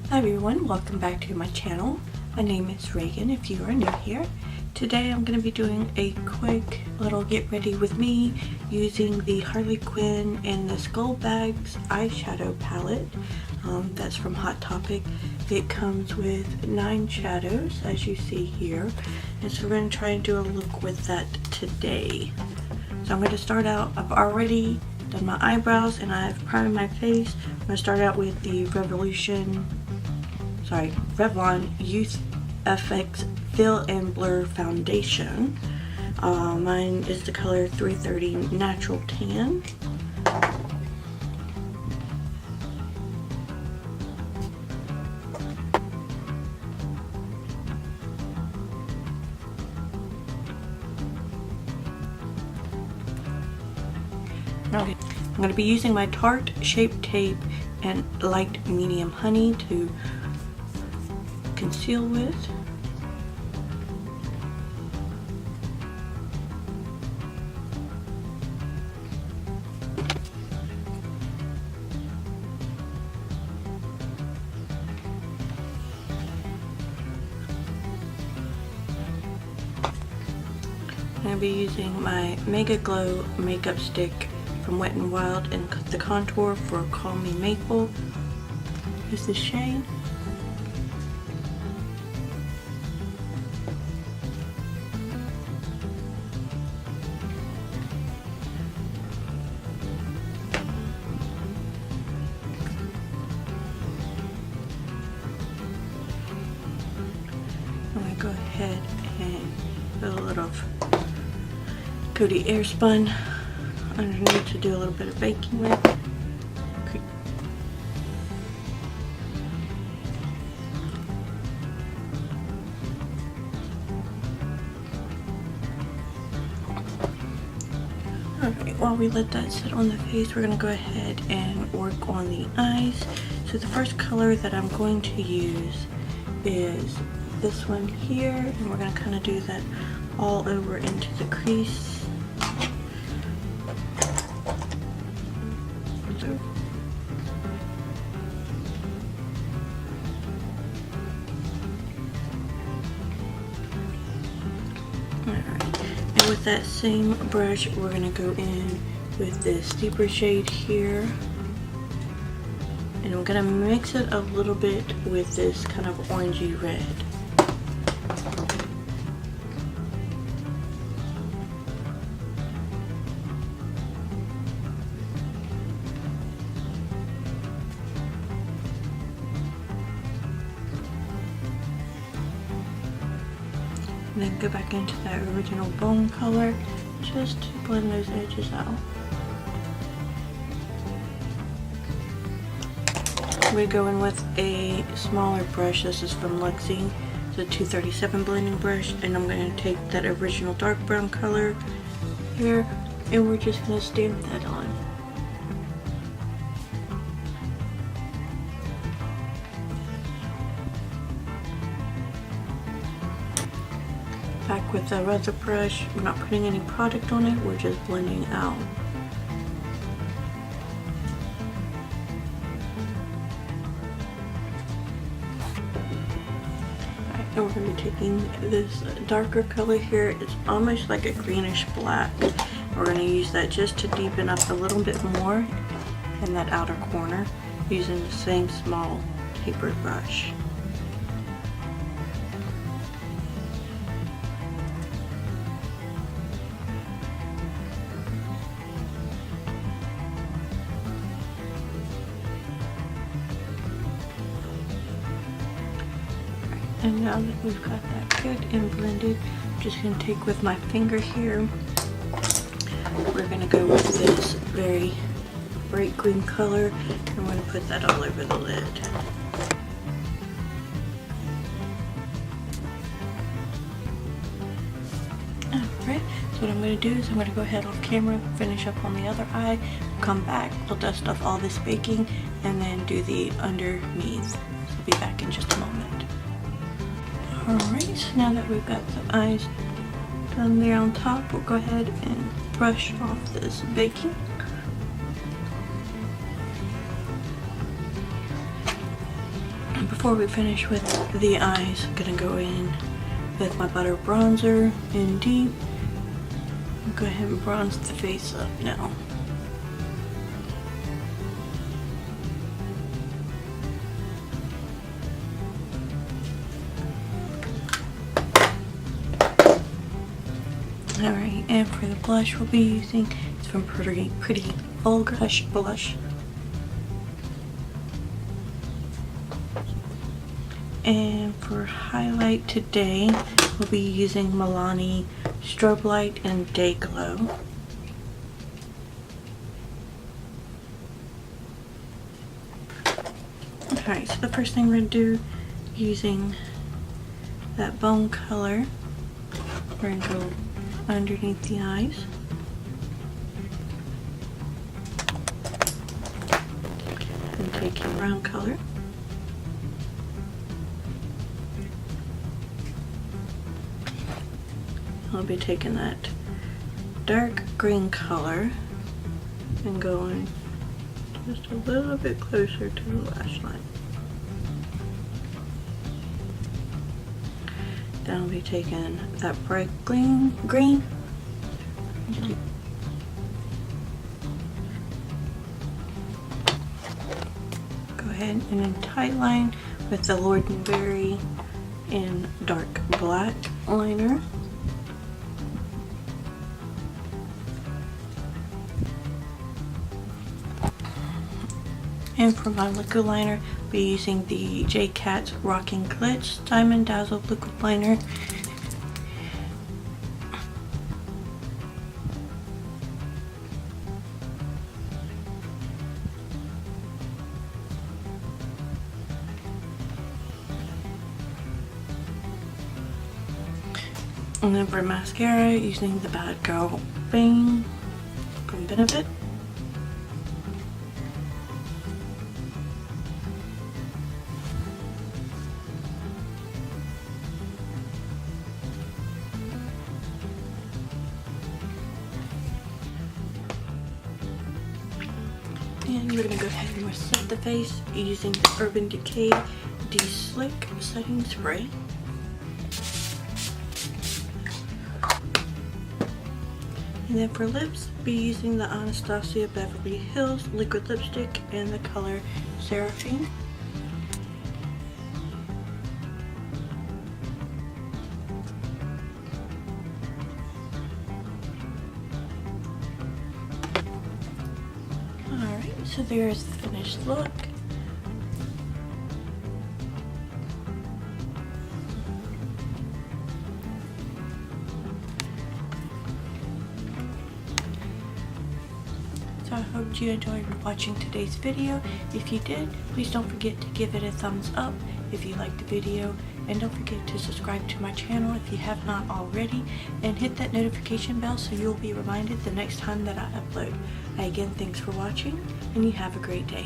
Hi everyone, welcome back to my channel. My name is Reagan if you are new here. Today I'm going to be doing a quick little get ready with me using the Harley Quinn and the Skull Bags eyeshadow palette. That's from Hot Topic. It comes with 9 shadows as you see here. And so we're going to try and do a look with that today. So I'm going to start out, I've already done my eyebrows and I've primed my face. I'm going to start out with the Revlon Youth FX Fill and Blur Foundation. Mine is the color 330 Natural Tan. Okay. I'm going to be using my Tarte Shape Tape and Light Medium Honey to conceal with. I'm going to be using my Mega Glow makeup stick from Wet n Wild and the contour for Call Me Maple. Here's the shade. I'm going to go ahead and put a little Coty Airspun underneath to do a little bit of baking with. Okay. Alright, while we let that sit on the face, we're going to go ahead and work on the eyes. So the first color that I'm going to use is this one here, and we're going to kind of do that all over into the crease. And with that same brush, we're going to go in with this deeper shade here. And I'm going to mix it a little bit with this kind of orangey red. And then go back into that original bone color just to blend those edges out. We go in with a smaller brush. This is from Luxie, the 237 blending brush, and I'm going to take that original dark brown color here and we're just going to stamp that on. Back with the other brush, we're not putting any product on it, we're just blending out. Alright, and we're going to be taking this darker color here, it's almost like a greenish black. We're going to use that just to deepen up a little bit more in that outer corner using the same small tapered brush. And now that we've got that good and blended, I'm just going to take with my finger here, we're going to go with this very bright green color and we're going to put that all over the lid. Alright, so what I'm going to do is I'm going to go ahead off camera, finish up on the other eye, come back, we'll dust off all this baking, and then do the underneath. So I'll be back in just a moment. Alright, so now that we've got the eyes done there on top, we'll go ahead and brush off this baking. Before we finish with the eyes, I'm gonna go in with my butter bronzer in deep. I'll go ahead and bronze the face up now. Alright, and for the blush we'll be using, it's from Pretty Vulgar Blush. And for highlight today, we'll be using Milani Strobe Light and Day Glow. Alright, so the first thing we're going to do, using that bone color, we're going to go underneath the eyes. And take your brown color. I'll be taking that dark green color and going just a little bit closer to the lash line. Then I'll be taking that bright green. Go ahead and then tight line with the Lord & Berry in dark black liner. And for my liquid liner, I'll be using the J. Cat's Rocking Glitz Diamond Dazzle Liquid Liner. And then for mascara, using the Bad Girl Bang from Benefit. And we're going to go ahead and set the face using the Urban Decay De-Slick Setting Spray. And then for lips, be using the Anastasia Beverly Hills Liquid Lipstick in the color Seraphine. Alright, so there's the finished look. So I hope you enjoyed watching today's video. If you did, please don't forget to give it a thumbs up if you liked the video, and don't forget to subscribe to my channel if you have not already, and hit that notification bell so you'll be reminded the next time that I upload. Again, thanks for watching, and you have a great day.